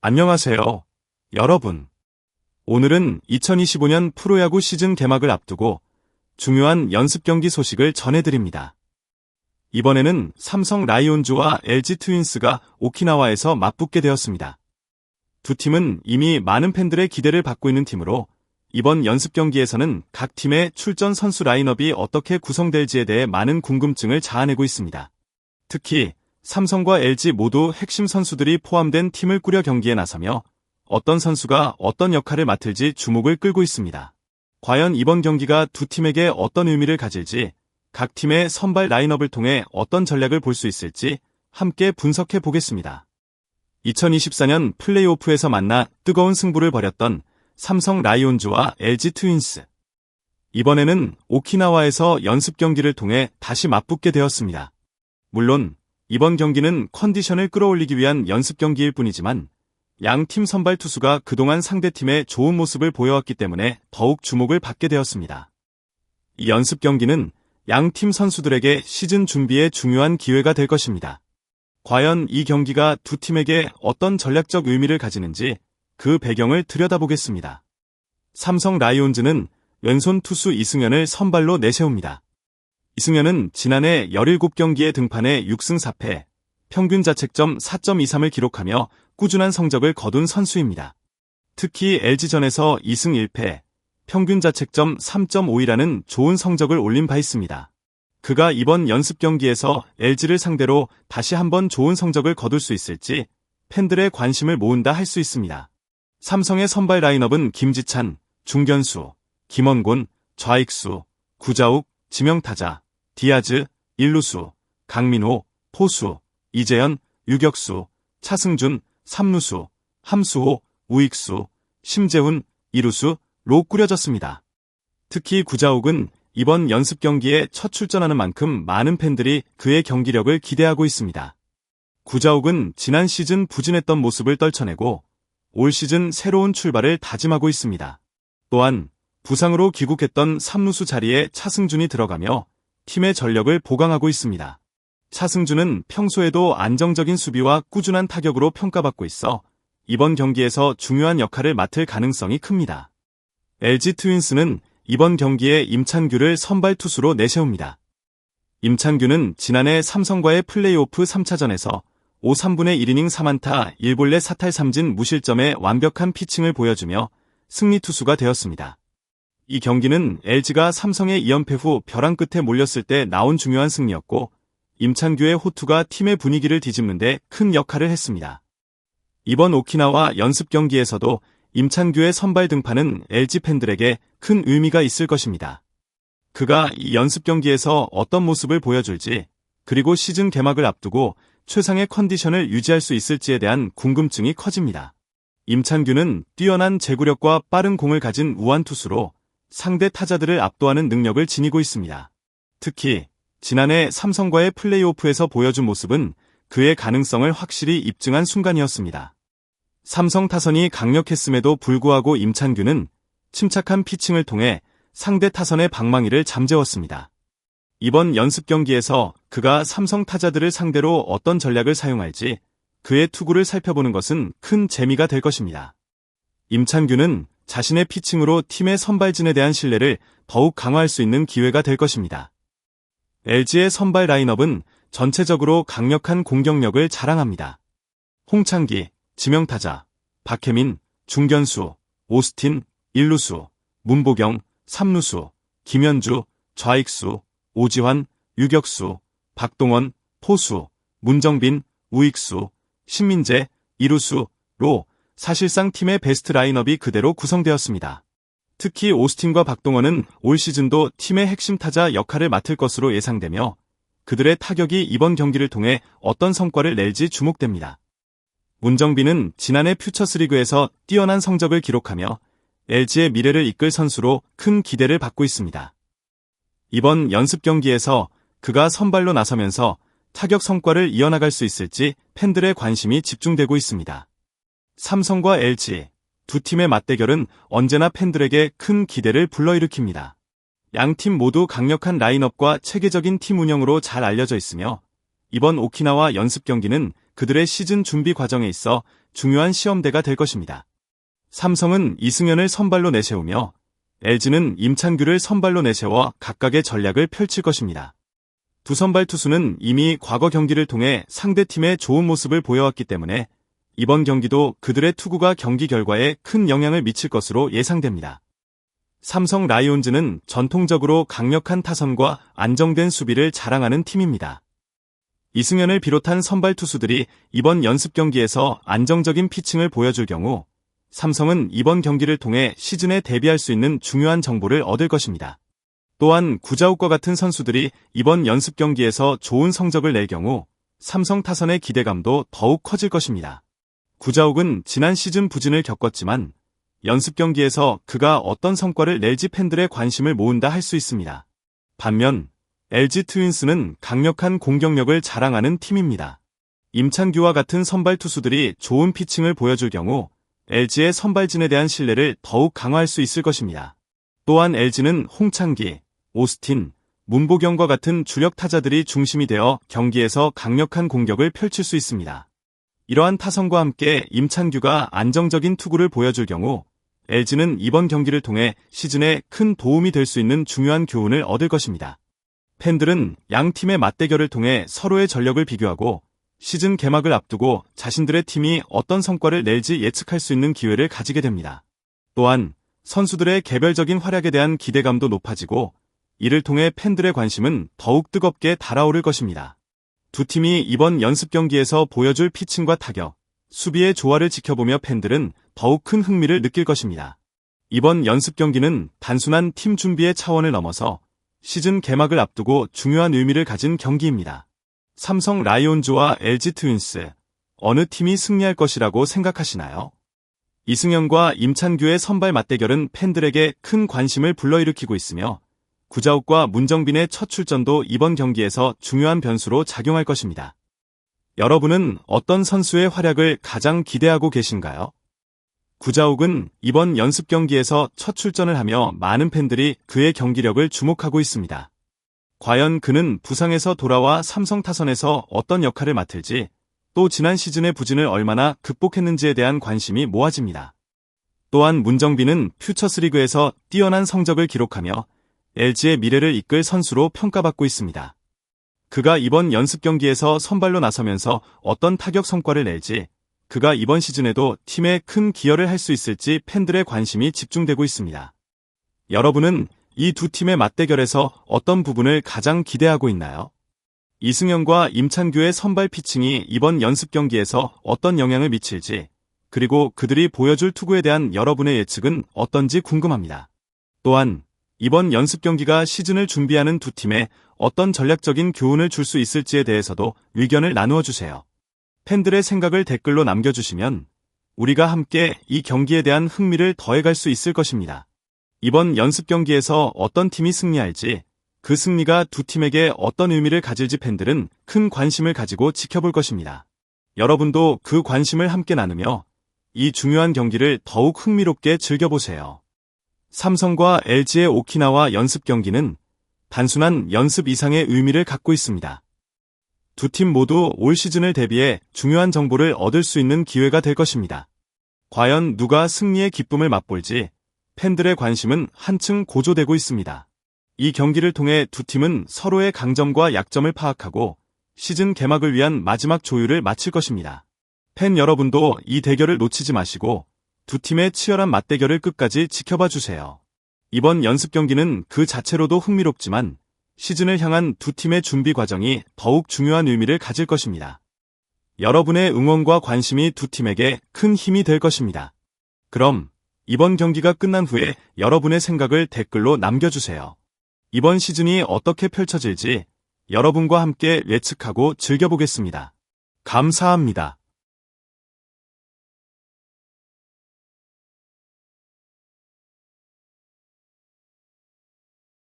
안녕하세요, 여러분. 오늘은 2025년 프로야구 시즌 개막을 앞두고 중요한 연습 경기 소식을 전해드립니다. 이번에는 삼성 라이온즈와 LG 트윈스가 오키나와에서 맞붙게 되었습니다. 두 팀은 이미 많은 팬들의 기대를 받고 있는 팀으로 이번 연습 경기에서는 각 팀의 출전 선수 라인업이 어떻게 구성될지에 대해 많은 궁금증을 자아내고 있습니다. 특히 삼성과 LG 모두 핵심 선수들이 포함된 팀을 꾸려 경기에 나서며 어떤 선수가 어떤 역할을 맡을지 주목을 끌고 있습니다. 과연 이번 경기가 두 팀에게 어떤 의미를 가질지, 각 팀의 선발 라인업을 통해 어떤 전략을 볼 수 있을지 함께 분석해 보겠습니다. 2024년 플레이오프에서 만나 뜨거운 승부를 벌였던 삼성 라이온즈와 LG 트윈스. 이번에는 오키나와에서 연습 경기를 통해 다시 맞붙게 되었습니다. 물론 이번 경기는 컨디션을 끌어올리기 위한 연습 경기일 뿐이지만 양 팀 선발 투수가 그동안 상대팀의 좋은 모습을 보여왔기 때문에 더욱 주목을 받게 되었습니다. 이 연습 경기는 양 팀 선수들에게 시즌 준비에 중요한 기회가 될 것입니다. 과연 이 경기가 두 팀에게 어떤 전략적 의미를 가지는지 그 배경을 들여다보겠습니다. 삼성 라이온즈는 왼손 투수 이승현을 선발로 내세웁니다. 이승현은 지난해 17경기에 등판해 6승 4패, 평균 자책점 4.23을 기록하며 꾸준한 성적을 거둔 선수입니다. 특히 LG전에서 2승 1패, 평균 자책점 3.52라는 좋은 성적을 올린 바 있습니다. 그가 이번 연습 경기에서 LG를 상대로 다시 한번 좋은 성적을 거둘 수 있을지 팬들의 관심을 모은다 할 수 있습니다. 삼성의 선발 라인업은 김지찬, 중견수, 김원곤, 좌익수, 구자욱, 지명타자, 디아즈, 일루수, 강민호, 포수, 이재현, 유격수, 차승준, 삼루수, 함수호, 우익수, 심재훈, 이루수로 꾸려졌습니다. 특히 구자욱은 이번 연습 경기에 첫 출전하는 만큼 많은 팬들이 그의 경기력을 기대하고 있습니다. 구자욱은 지난 시즌 부진했던 모습을 떨쳐내고 올 시즌 새로운 출발을 다짐하고 있습니다. 또한 부상으로 귀국했던 삼루수 자리에 차승준이 들어가며 팀의 전력을 보강하고 있습니다. 차승준은 평소에도 안정적인 수비와 꾸준한 타격으로 평가받고 있어 이번 경기에서 중요한 역할을 맡을 가능성이 큽니다. LG 트윈스는 이번 경기에 임찬규를 선발 투수로 내세웁니다. 임찬규는 지난해 삼성과의 플레이오프 3차전에서 5 3분의 1이닝 3안타 1볼넷 사탈 3진 무실점의 완벽한 피칭을 보여주며 승리 투수가 되었습니다. 이 경기는 LG가 삼성의 2연패 후 벼랑 끝에 몰렸을 때 나온 중요한 승리였고 임찬규의 호투가 팀의 분위기를 뒤집는 데 큰 역할을 했습니다. 이번 오키나와 연습 경기에서도 임찬규의 선발 등판은 LG 팬들에게 큰 의미가 있을 것입니다. 그가 이 연습 경기에서 어떤 모습을 보여줄지, 그리고 시즌 개막을 앞두고 최상의 컨디션을 유지할 수 있을지에 대한 궁금증이 커집니다. 임찬규는 뛰어난 제구력과 빠른 공을 가진 우완 투수로 상대 타자들을 압도하는 능력을 지니고 있습니다. 특히 지난해 삼성과의 플레이오프에서 보여준 모습은 그의 가능성을 확실히 입증한 순간이었습니다. 삼성 타선이 강력했음에도 불구하고 임찬규는 침착한 피칭을 통해 상대 타선의 방망이를 잠재웠습니다. 이번 연습 경기에서 그가 삼성 타자들을 상대로 어떤 전략을 사용할지 그의 투구를 살펴보는 것은 큰 재미가 될 것입니다. 임찬규는 자신의 피칭으로 팀의 선발진에 대한 신뢰를 더욱 강화할 수 있는 기회가 될 것입니다. LG의 선발 라인업은 전체적으로 강력한 공격력을 자랑합니다. 홍창기, 지명타자, 박혜민, 중견수, 오스틴, 일루수, 문보경, 삼루수, 김현주, 좌익수, 오지환, 유격수, 박동원, 포수, 문정빈, 우익수, 신민재, 이루수로 사실상 팀의 베스트 라인업이 그대로 구성되었습니다. 특히 오스틴과 박동원은 올 시즌도 팀의 핵심 타자 역할을 맡을 것으로 예상되며 그들의 타격이 이번 경기를 통해 어떤 성과를 낼지 주목됩니다. 문정빈은 지난해 퓨처스리그에서 뛰어난 성적을 기록하며 LG의 미래를 이끌 선수로 큰 기대를 받고 있습니다. 이번 연습 경기에서 그가 선발로 나서면서 타격 성과를 이어나갈 수 있을지 팬들의 관심이 집중되고 있습니다. 삼성과 LG, 두 팀의 맞대결은 언제나 팬들에게 큰 기대를 불러일으킵니다. 양 팀 모두 강력한 라인업과 체계적인 팀 운영으로 잘 알려져 있으며 이번 오키나와 연습 경기는 그들의 시즌 준비 과정에 있어 중요한 시험대가 될 것입니다. 삼성은 이승현을 선발로 내세우며 LG는 임찬규를 선발로 내세워 각각의 전략을 펼칠 것입니다. 두 선발 투수는 이미 과거 경기를 통해 상대팀의 좋은 모습을 보여왔기 때문에 이번 경기도 그들의 투구가 경기 결과에 큰 영향을 미칠 것으로 예상됩니다. 삼성 라이온즈는 전통적으로 강력한 타선과 안정된 수비를 자랑하는 팀입니다. 이승현을 비롯한 선발 투수들이 이번 연습 경기에서 안정적인 피칭을 보여줄 경우 삼성은 이번 경기를 통해 시즌에 대비할 수 있는 중요한 정보를 얻을 것입니다. 또한 구자욱과 같은 선수들이 이번 연습 경기에서 좋은 성적을 낼 경우 삼성 타선의 기대감도 더욱 커질 것입니다. 구자욱은 지난 시즌 부진을 겪었지만 연습 경기에서 그가 어떤 성과를 낼지 팬들의 관심을 모은다 할 수 있습니다. 반면 LG 트윈스는 강력한 공격력을 자랑하는 팀입니다. 임찬규와 같은 선발 투수들이 좋은 피칭을 보여줄 경우 LG의 선발진에 대한 신뢰를 더욱 강화할 수 있을 것입니다. 또한 LG는 홍창기, 오스틴, 문보경과 같은 주력 타자들이 중심이 되어 경기에서 강력한 공격을 펼칠 수 있습니다. 이러한 타선과 함께 임찬규가 안정적인 투구를 보여줄 경우 LG는 이번 경기를 통해 시즌에 큰 도움이 될 수 있는 중요한 교훈을 얻을 것입니다. 팬들은 양 팀의 맞대결을 통해 서로의 전력을 비교하고 시즌 개막을 앞두고 자신들의 팀이 어떤 성과를 낼지 예측할 수 있는 기회를 가지게 됩니다. 또한 선수들의 개별적인 활약에 대한 기대감도 높아지고 이를 통해 팬들의 관심은 더욱 뜨겁게 달아오를 것입니다. 두 팀이 이번 연습 경기에서 보여줄 피칭과 타격, 수비의 조화를 지켜보며 팬들은 더욱 큰 흥미를 느낄 것입니다. 이번 연습 경기는 단순한 팀 준비의 차원을 넘어서 시즌 개막을 앞두고 중요한 의미를 가진 경기입니다. 삼성 라이온즈와 LG 트윈스, 어느 팀이 승리할 것이라고 생각하시나요? 이승현과 임찬규의 선발 맞대결은 팬들에게 큰 관심을 불러일으키고 있으며 구자욱과 문정빈의 첫 출전도 이번 경기에서 중요한 변수로 작용할 것입니다. 여러분은 어떤 선수의 활약을 가장 기대하고 계신가요? 구자욱은 이번 연습 경기에서 첫 출전을 하며 많은 팬들이 그의 경기력을 주목하고 있습니다. 과연 그는 부상에서 돌아와 삼성 타선에서 어떤 역할을 맡을지, 또 지난 시즌의 부진을 얼마나 극복했는지에 대한 관심이 모아집니다. 또한 문정빈은 퓨처스리그에서 뛰어난 성적을 기록하며 LG의 미래를 이끌 선수로 평가받고 있습니다. 그가 이번 연습 경기에서 선발로 나서면서 어떤 타격 성과를 낼지, 그가 이번 시즌에도 팀에 큰 기여를 할 수 있을지 팬들의 관심이 집중되고 있습니다. 여러분은 이 두 팀의 맞대결에서 어떤 부분을 가장 기대하고 있나요? 이승현과 임찬규의 선발 피칭이 이번 연습 경기에서 어떤 영향을 미칠지, 그리고 그들이 보여줄 투구에 대한 여러분의 예측은 어떤지 궁금합니다. 또한 이번 연습 경기가 시즌을 준비하는 두 팀에 어떤 전략적인 교훈을 줄 수 있을지에 대해서도 의견을 나누어 주세요. 팬들의 생각을 댓글로 남겨주시면 우리가 함께 이 경기에 대한 흥미를 더해갈 수 있을 것입니다. 이번 연습 경기에서 어떤 팀이 승리할지, 그 승리가 두 팀에게 어떤 의미를 가질지 팬들은 큰 관심을 가지고 지켜볼 것입니다. 여러분도 그 관심을 함께 나누며 이 중요한 경기를 더욱 흥미롭게 즐겨보세요. 삼성과 LG의 오키나와 연습 경기는 단순한 연습 이상의 의미를 갖고 있습니다. 두 팀 모두 올 시즌을 대비해 중요한 정보를 얻을 수 있는 기회가 될 것입니다. 과연 누가 승리의 기쁨을 맛볼지 팬들의 관심은 한층 고조되고 있습니다. 이 경기를 통해 두 팀은 서로의 강점과 약점을 파악하고 시즌 개막을 위한 마지막 조율을 마칠 것입니다. 팬 여러분도 이 대결을 놓치지 마시고 두 팀의 치열한 맞대결을 끝까지 지켜봐 주세요. 이번 연습 경기는 그 자체로도 흥미롭지만 시즌을 향한 두 팀의 준비 과정이 더욱 중요한 의미를 가질 것입니다. 여러분의 응원과 관심이 두 팀에게 큰 힘이 될 것입니다. 그럼 이번 경기가 끝난 후에 여러분의 생각을 댓글로 남겨주세요. 이번 시즌이 어떻게 펼쳐질지 여러분과 함께 예측하고 즐겨보겠습니다. 감사합니다.